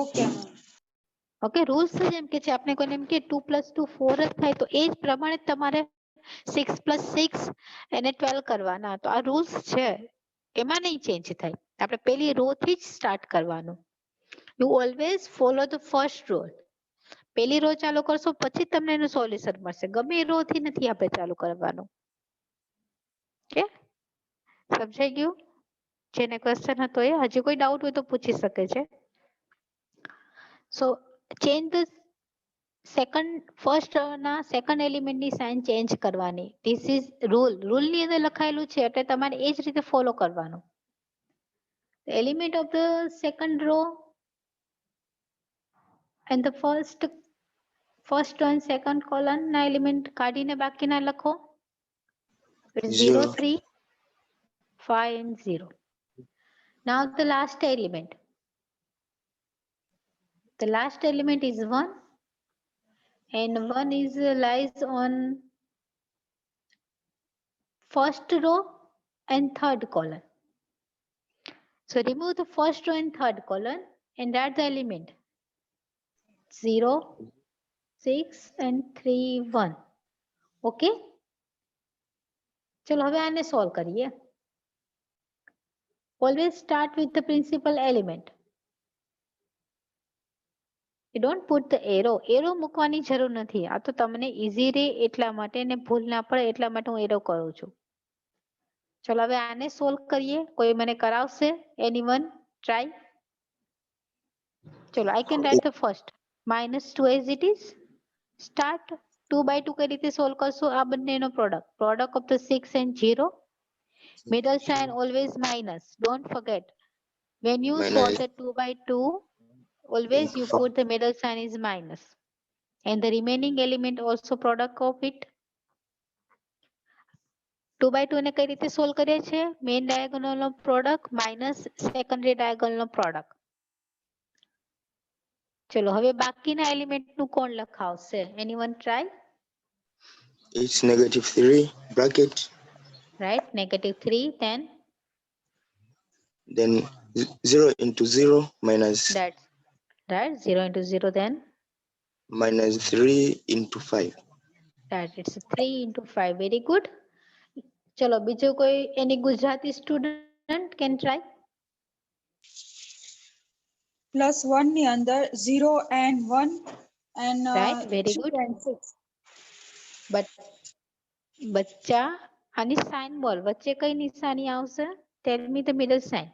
ઓકે ઓકે, રૂલ્સ જ એમ કે છે. આપણે કોઈને એમ કે 2 + 2 4 જ થાય તો એ જ પ્રમાણે તમારે 6 + 6 એને 12 કરવાના. તો આ રૂલ્સ છે, એમાં નહીં ચેન્જ થાય. આપણે પેલી રો થી જ સ્ટાર્ટ કરવાનું. You always follow the first rule. પેલી રો ચાલુ કરશો પછી તમને એનું સોલ્યુશન મળશે. ગમે એ રો થી નથી આપણે ચાલુ કરવાનું. ઓકે, સમજાઈ ગયું? જેને ક્વેશ્ચન હતો એ, હજી કોઈ ડાઉટ હોય તો પૂછી શકે છે. સો ચેન્જ ધ ફર્સ્ટ ના સેકન્ડ એલિમેન્ટની સાઇન ચેન્જ કરવાની. This is rule. રૂલ ની અંદર લખાયેલું છે એટલે તમારે એ જ રીતે ફોલો કરવાનું. Element of the second raw and the first and second column ના એલિમેન્ટ કાઢીને બાકીના લખો. 0, 3, 5 and 0. Now the last element. The last element is 1 and 1 is lies on first row and third column. So remove the first row and third column and add the element 0, 6 and 3, 1. Okay? चलो હવે આને solve કરીએ. Always start with the principal element. You don't put the arrow. Arrow મૂકવાની જરૂર નથી. આ તો તમને ઈઝી રહે એટલા માટે ને ભૂલ ના પડે એટલા માટે હું એરો કરું છું. ચલો હવે આને સોલ્વ કરીએ. કોઈ મને કરાવશે? Anyone try? ચલો I can write the first. -2 as it is. Start. 2 by 2 કઈ રીતે સોલ્વ કરશો? આ બંનેનો product. Product of the 6 and 0. Middle sign always minus. Don't forget. When you solve the 2 by 2, always you put the middle sign is minus. And the remaining element also product of it. 2 by 2 ને કઈ રીતે solve કરીએ છીએ? Main diagonal નો product minus secondary diagonal નો product. ચલો હવે બાકીના element નું કોણ લખાવશે? Anyone try? It's -3 bracket, Right, -3, then 0 into 0 minus that's right, 0 into 0, then -3 into 5. that it's 3 into 5. Very good. ચલો બીજો કોઈ any Gujarati student can try? +1 ની અંદર 0 and 1 and Right, very 3 good. and 6. બચ્ચા આની સાઇન બોલ વચ્ચે કઈ નિશાની આવશે? Tell me the middle sign.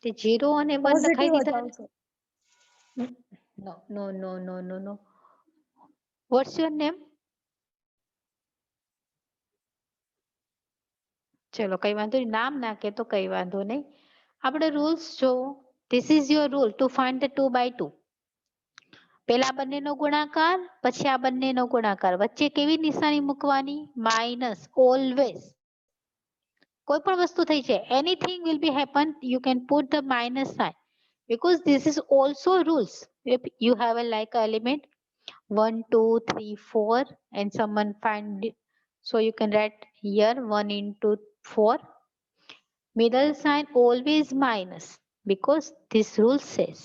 તે 0 અને 1 લખાઈ Positive જ દીધા? આવશે. No, no, no, no, no, no. What's your name? ચલો કઈ વાંધો નહીં, નામ નાખે તો કઈ વાંધો નહીં. આપણે રૂલ્સ જો, this is your rule to find the 2 by 2. પેલા બંનેનો ગુણાકાર પછી આ બંનેનો ગુણાકાર, વચ્ચે કેવી નિશાની મૂકવાની? માઇનસ. ઓલવેઝ. કોઈ પણ વસ્તુ થઈ છે, anything will be happen, you can put the minus sign because this is also rules. If you have a like element 1, 2, 3, 4 and someone find it, so you can write here 1 into 4. Middle sign always minus because this rule says.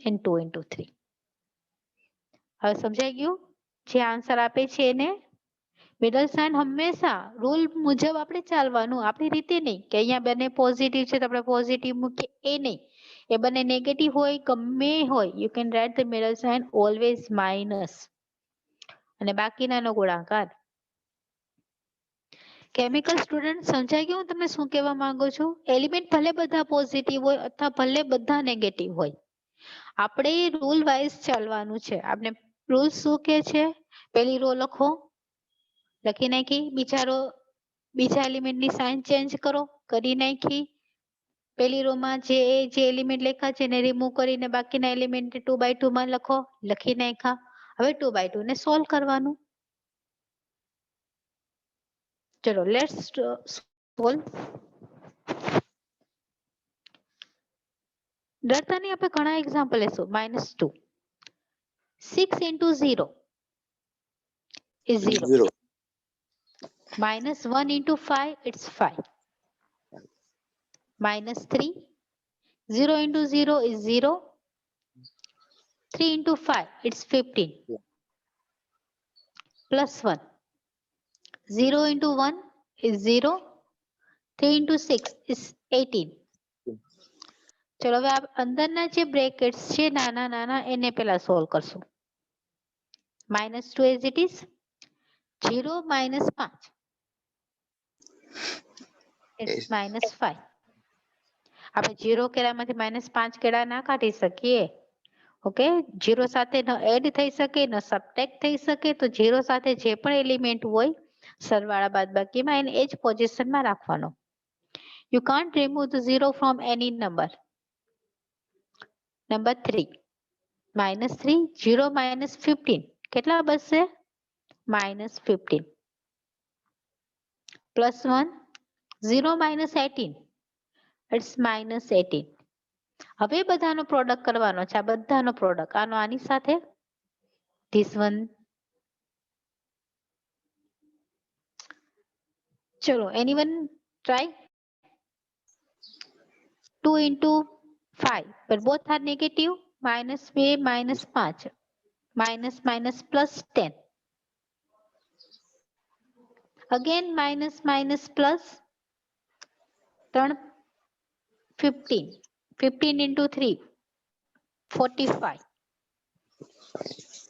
And 2 into 3. હવે સમજાઈ ગયું? જે answer આપે છે એને middle sign હંમેશા rule મુજબ આપણે ચાલવાનું, આપણી રીતે નહીં કે અહીંયા બંને પોઝિટિવ છે તો આપણે પોઝિટિવ મૂકીએ, એ નહીં. એ બંને નેગેટિવ હોય ગમે હોય, you can write the middle sign always minus અને બાકીનાનો ગુણાકાર. કેમિકલ સ્ટુડન્ટ સમજાઈ ગયું તમે શું કહેવા માંગો છો? એલિમેન્ટ ભલે બધા પોઝિટિવ હોય અથવા ભલે બધા નેગેટિવ હોય, આપણે રૂલ વાઇઝ ચાલવાનું છે. આપણે રૂલ શું કહે છે? પહેલી રો લખો, લખી નાખી. બીજા એલિમેન્ટની સાઇન ચેન્જ કરો, કરી નાખી. પહેલી રો માં જે એલિમેન્ટ લખ્યા છે એને રિમૂવ કરીને બાકીના એલિમેન્ટ 2/2 માં લખો, લખી નાખ્યા. હવે 2/2 ને સોલ્વ કરવાનું. ચલો લેટ્સ સોલ્વ. ડરતા નહીં, આપણે ઘણા એક્ઝામ્પલ લેશું. -2 6 into 0 is 0. 0. -1 into 5 it's 5. -3 0 into 0 is 0. 3 into 5 it's 15. +1 0 into 1 is 0. 3 into 6 is 18. ચલો હવે આ અંદરના જે બ્રેકેટ્સ છે નાના નાના એને પહેલા સોલ્વ કરશું. -2 as it is. 0 - 5 it's -5. આપણે 0 કેળામાંથી -5 કેળા ના કાઢી શકીએ. ઓકે, 0 સાથે ન એડ થઈ શકે ન સબટ્રેક્ટ થઈ શકે. તો 0 સાથે જે પણ એલિમેન્ટ હોય સરવાળા બાદબાકીમાં એને એ જ પોઝિશનમાં રાખવાનો. You can't remove the 0 from any number. Number 3 -3 0 - 15 કેટલા બચશે? -15. +1 0 - 18 it's -18. હવે બધાનો પ્રોડક્ટ કરવાનો છે. આ બધાનો પ્રોડક્ટ આનો આની સાથે, this one. ચલો anyone try? 2 into 5 but both are negative. -2 -5 -+ 10. Again -+ 3 15. 15 into 3 45.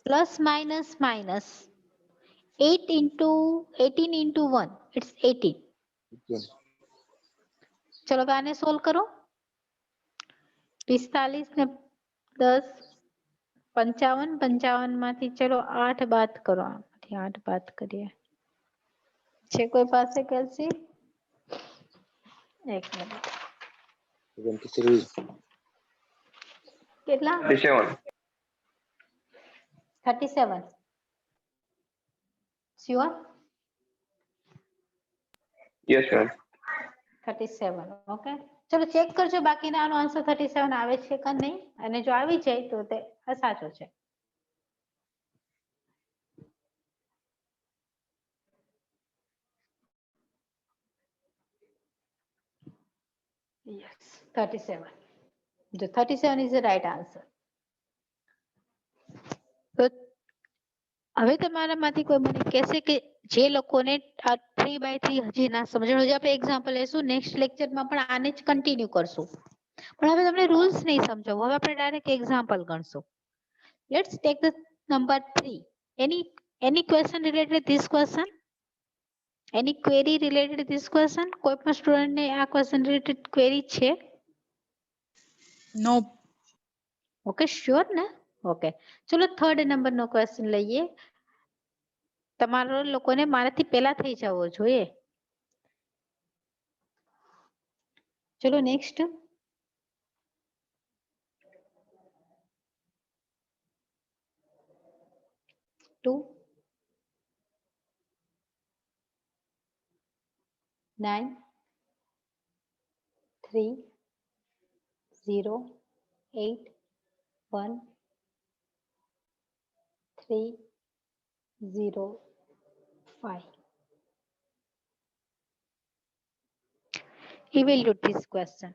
+- 8 into 18 into 1 it's 18. ચલો હવે આને સોલ્વ કરો. 45 ને 10 55. 55 માંથી ચલો 8 બાદ કરો. આમાંથી 8 બાદ કરીએ. છે કોઈ પાસે કેલ્સી? એક મિનિટ. 23. કેટલા? 37. Sure? Yes, ma'am. 37. ઓકે, ચલો ચેક કરજો બાકીના આનો આન્સર 37 આવે છે કે નહીં, અને જો આવી જાય તો તે સાચો છે. Yes, 37. The 37 is the right answer. તો હવે તમારામાંથી કોઈ મને કહેશે કે જે લોકોને આ 3/3 હજી ના સમજણ, હજી આપણે એક્ઝામ્પલ લેશું, નેક્સ્ટ લેક્ચરમાં પણ આને જ કન્ટિન્યુ કરશું. પણ હવે તમને રૂલ્સ નહીં સમજાવું, હવે આપણે ડાયરેક્ટ એક્ઝામ્પલ ગણશું. Let's take the number 3. Any question related this question? Any query related this question? કોઈ પણ સ્ટુડન્ટને આ ક્વેશ્ચન રિલેટેડ ક્વેરી છે? No. ઓકે, શ્યોર ને? ઓકે, ચલો થર્ડ નંબરનો ક્વેશ્ચન લઈએ. તમારો લોકોને મારાથી પહેલા થઈ જવો જોઈએ. ચલો નેક્સ્ટ. 2 9 3 0 8 1 3 0 5. Evaluate this question.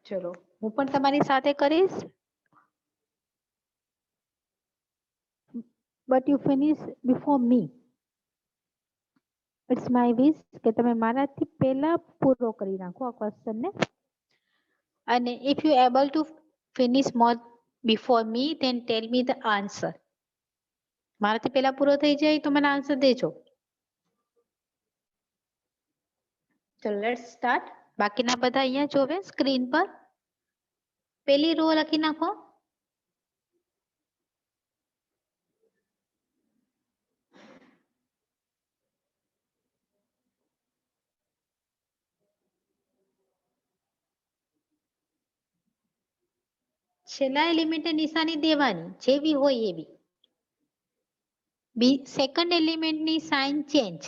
ચલો હું પણ તમારી સાથે કરીશ. but you finish before me. It's my wish કે તમે મારાથી પહેલા પૂરો કરી નાખો આ ક્વેશ્ચન ને. અને if you able to finish more before me, then tell me the answer. મારાથી પહેલા પૂરો થઈ જાય તો મને આન્સર દેજો. ચલો લેટ્સ સ્ટાર્ટ. બાકીના બધા અહીંયા જોવે સ્ક્રીન પર. પહેલી રો લખી નાખો. છેલ્લા એલિમેન્ટને નિશાની દેવાની જેવી હોય એવી. સેકન્ડ એલિમેન્ટની સાઇન ચેન્જ.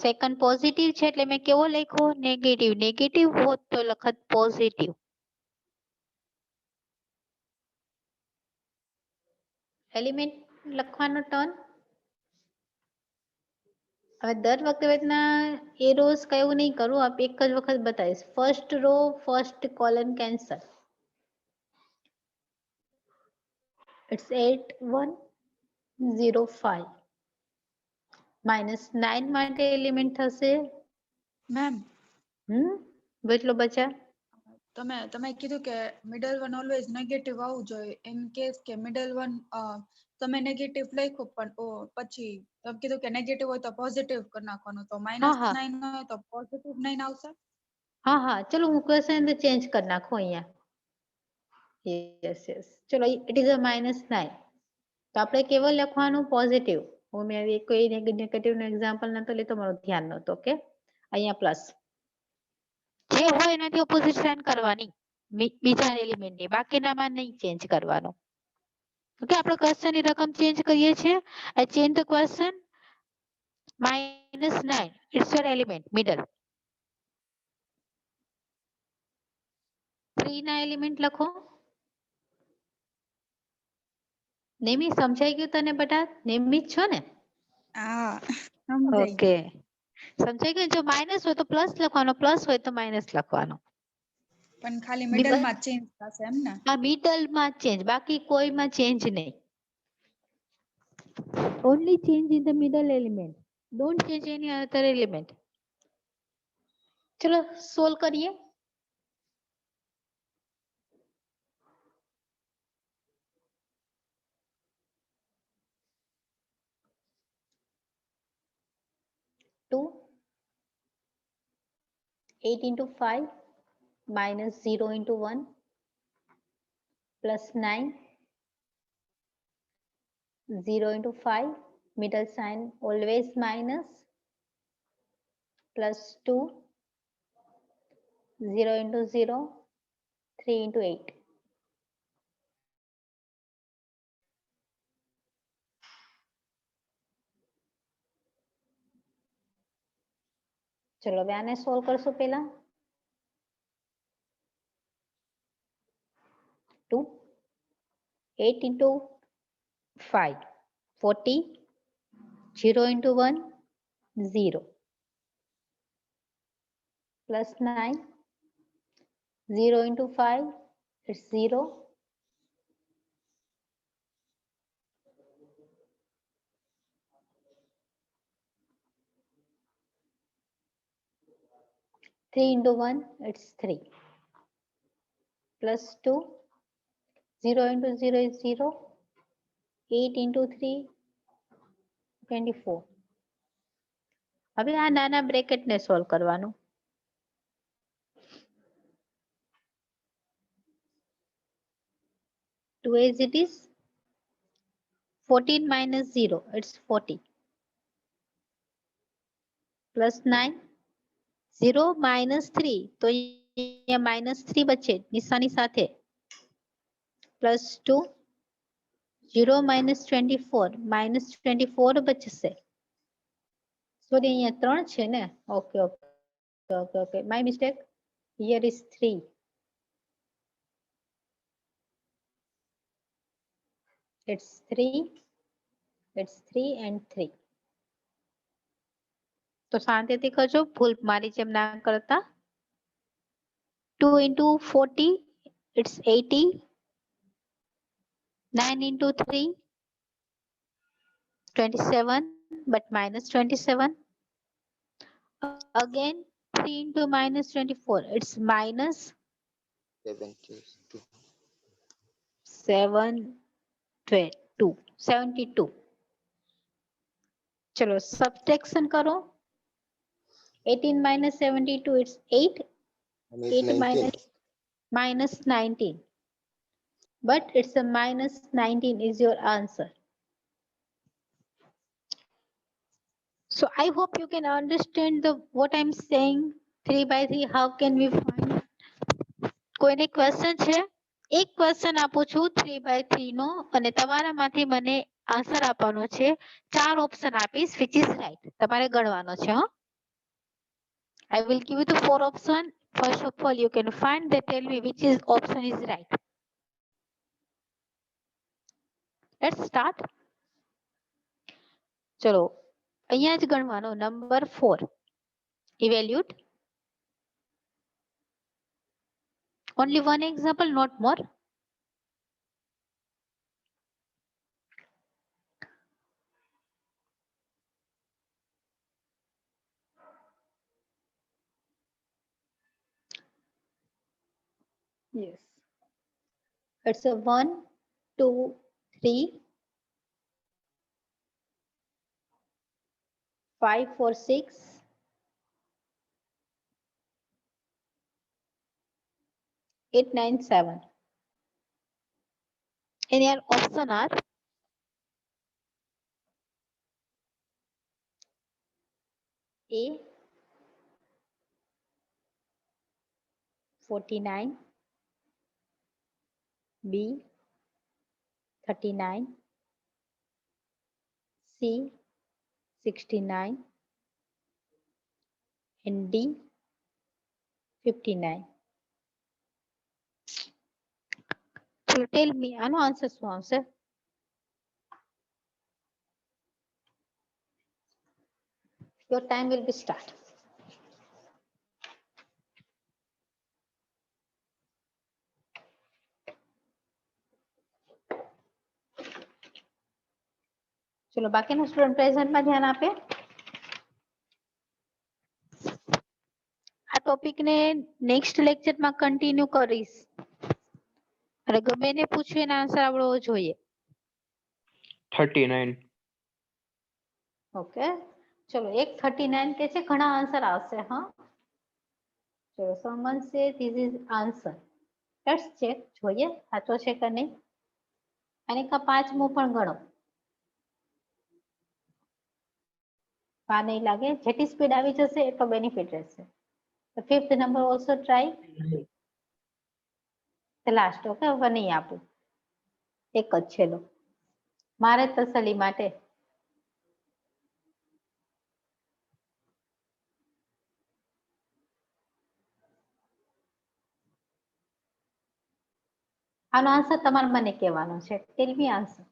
સેકન્ડ પોઝિટિવ છે એટલે મેં કેવો લખ્યો નેગેટિવ. નેગેટિવ હોત તો લખત પોઝિટિવ. એલિમેન્ટ લખવાનો ટર્ન. હવે દર વખતે એરોઝ કયું નહીં કરું, આપ એક જ વખત બતાવીશ. First row first column cancel. It's 8105 -9 માટે એલિમેન્ટ થશે. મેમ કેટલો બચ્યા? તમે કીધું કે મિડલ વન ઓલવેઝ નેગેટિવ આવવું જોઈએ. ઇન કેસ કે મિડલ વન તમે નેગેટિવ લખ્યું પણ પછી તમે કીધું કે નેગેટિવ હોય તો પોઝિટિવ કરી નાખવાનું, તો હા. -9 હોય તો પોઝિટિવ 9 આવશે. હા હા ચલો હું ક્વેશ્ચન ચેન્જ કરી નાખું અહીંયા. યસ યસ ચલો ઇટ ઇઝ અ -9. તો આપણે કેવળ લખવાનું પોઝિટિવ. હું મેં કોઈ નેગેટિવ નો એક્ઝામ્પલ નતો લીધો, મારું ધ્યાન નહોતું. ઓકે અહીંયા પ્લસ જે હોય એનાથી ઓપોઝિટ સાઇન કરવાની બીજા એલિમેન્ટની, બાકીનામાં નહીં ચેન્જ કરવાનો. ઓકે આપણે ક્વેશ્ચન ની રકમ ચેન્જ કરીએ છીએ. I change the question -9 it's your element middle. 3 ના એલિમેન્ટ લખો. નેમી સમજાઈ ગયું તને બેટા? નેમી છો ને? હા સમજાઈ ઓકે સમજાઈ ગયું. જો માઇનસ હોય તો પ્લસ લખવાનો, પ્લસ હોય તો માઇનસ લખવાનો. પણ ખાલી મિડલ માં ચેન્જ થશે એમ ને? આ મિડલ માં ચેન્જ, બાકી કોઈમાં ચેન્જ નહીં. only change in the middle element, don't change any other element. ચલો સોલ્વ કરીએ. Two 8 into 5 minus 0 into 1 plus 9 0 into 5 middle sign always minus plus 2 0 into 0 3 into 8. ચલો હવે આને સોલ્વ કરશું. પહેલા 2 8 into 5 40 0 into 1 0 plus 9 0 into 5 it's 0 3 into 1 it's 3 plus 2 0 into 0 is 0 8 into 3 24. હવે આ નાના બ્રેકેટ ને સોલ્વ કરવાનું. 2 as it is 14 minus 0 it's 40 plus 9 0 minus 3 તો અહીંયા -3 બચે નિશાની સાથે plus 2 0 minus 24 બચશે. સોરી અહીંયા 3 છે ને? Okay okay okay okay my mistake. here is 3. it's 3 and 3. તો શાંતિથી કરજો, ભૂલ મારી જેમ ના કરતા. 2 into 40 it's 80. 9 into 3 27, but minus 27. Again, 3 into minus 24, it's minus 72. चलो subtraction करो. 18 minus 72, it's 8. 8 minus 19. But it's a minus 19 is your answer. So I hope you can understand what I'm saying. 3 by 3, how can we find? કોઈને question છે? એક question આપું છું 3 by 3 નો અને તમારામાંથી મને આન્સર આપવાનો છે. 4 option આપીશ which is right. તમારે ગણવાનો છે હો. I will give you the 4 option. First of all, you can find that, tell me which is option is right. Let's start. ચલો અહીંયા જ ગણવાનો. Number 4. Evaluate. Only one example, not more. Yes. It's a 1, 2, 3, 5, 4, 6, 8, 9, 7. And your option are A 49, B 39, C 69, and D 59. So tell me, આનો answer શું આવશે? Your time will be start. ચલો બાકીના student પ્રેઝન્ટમાં ધ્યાન આપે. આ ટોપિકને નેક્સ્ટ લેક્ચરમાં કન્ટિન્યુ કરીશ. અને ગમે એને પૂછ્યું એના આન્સર આવડવો જોઈએ. 39. ઓકે ચલો એક 39 કે છે, ઘણા આન્સર આવશે. હા ચલો someone say this is answer. Let's check. જોઈએ સાચો છે કે નહીં. અને કા પાંચમું પણ ગણો. વા નહીં લાગે, જેટલી સ્પીડ આવી જશે એટલો બેનિફિટ રહેશે. The fifth number also try. The last. Okay હવે નહીં આપું, એક જ છેલ્લો મારે તસલી માટે. આનો આન્સર તમારે મને કહેવાનો છે. ટેલ મી આન્સર.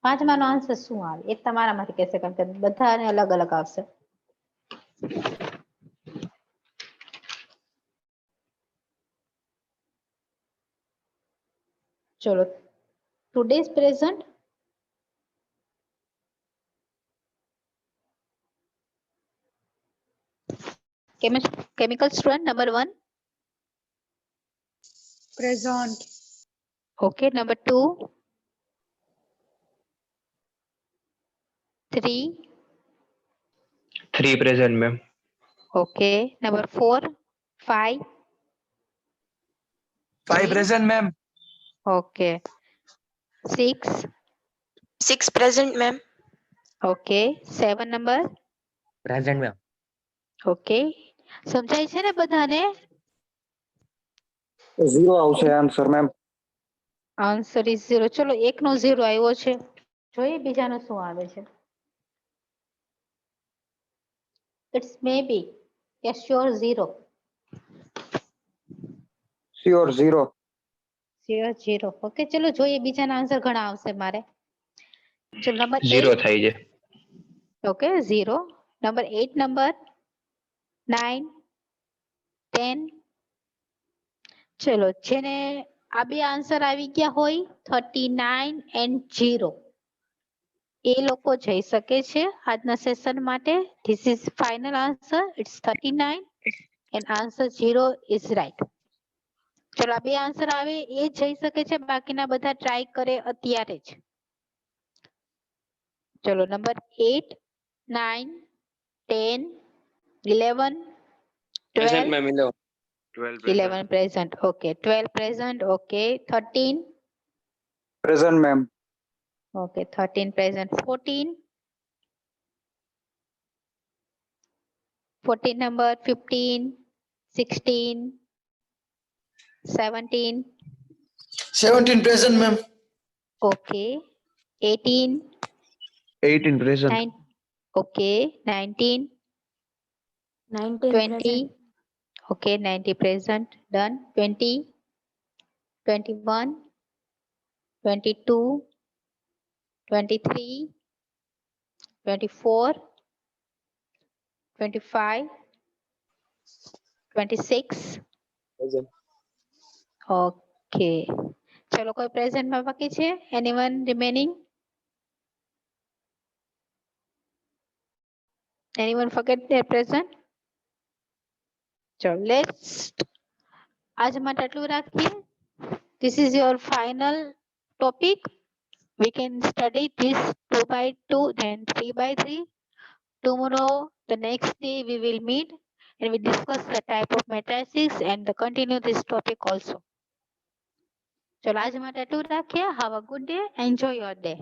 પાંચમાનો આન્સર શું આવે એ તમારામાંથી કહેશે, કારણ કે બધાને અલગ અલગ આવશે. ચલો today's present. Chemical student number 1. Present. Okay, number 2, 3. 3 present, ma'am. Okay, number 4, 5. 5 present, ma'am. Okay, 6. 6 present, ma'am. Okay, 7 number. Present, ma'am. Okay, સમજાય છે ને બધાને? 0 આવશે આન્સર, મેમ. Answer is 0. ચલો એકનો 0 આવ્યો છે, જોઈએ બીજાનો શું આવે છે. It's maybe. Yes, sure 0. Sure 0. Sure 0. Okay, ચલો જોઈએ બીજાના આન્સર ઘણા આવશે મારે. ચલો નંબર 0 8. થાય છે. Okay, 0. નંબર 8 નંબર 9 10 ચલો જેને આ બે આન્સર આવી ગયા હોય 39 and 0 એ લોકો જઈ શકે છે આજના સેશન માટે. This is final answer. It's 39 and answer 0 is right. ચલો આ બે આન્સર આવે એ જઈ શકે છે, બાકીના બધા ટ્રાય કરે અત્યારે જ. ચલો number 8 9 10 11 Present, 12 ma'am. 11. 12 present. 11 present. Okay. 12 present. Okay. 13. Present, ma'am. Okay. 13 present. 14. 14 number 15. 16. 17. 17 present, ma'am. Okay. 18. 18 present. 9. Okay. 19. 19 20. present. Okay. 90 present. Done. 20. 21. 22. 23. 24. 25. 26. Present. Okay. ચલો કોઈ પ્રેઝન્ટ માં બાકી છે? Anyone remaining? Anyone forget their present? ચલો let's આજ માટે આટલું રાખીએ. This is your final topic. We can study this 2 by 2 then 3 by 3. Tomorrow, the next day we will meet and we discuss the type of matrices and continue this topic also. ચલો આજ માટે આટલું રાખીએ. Have a good day. Enjoy your day.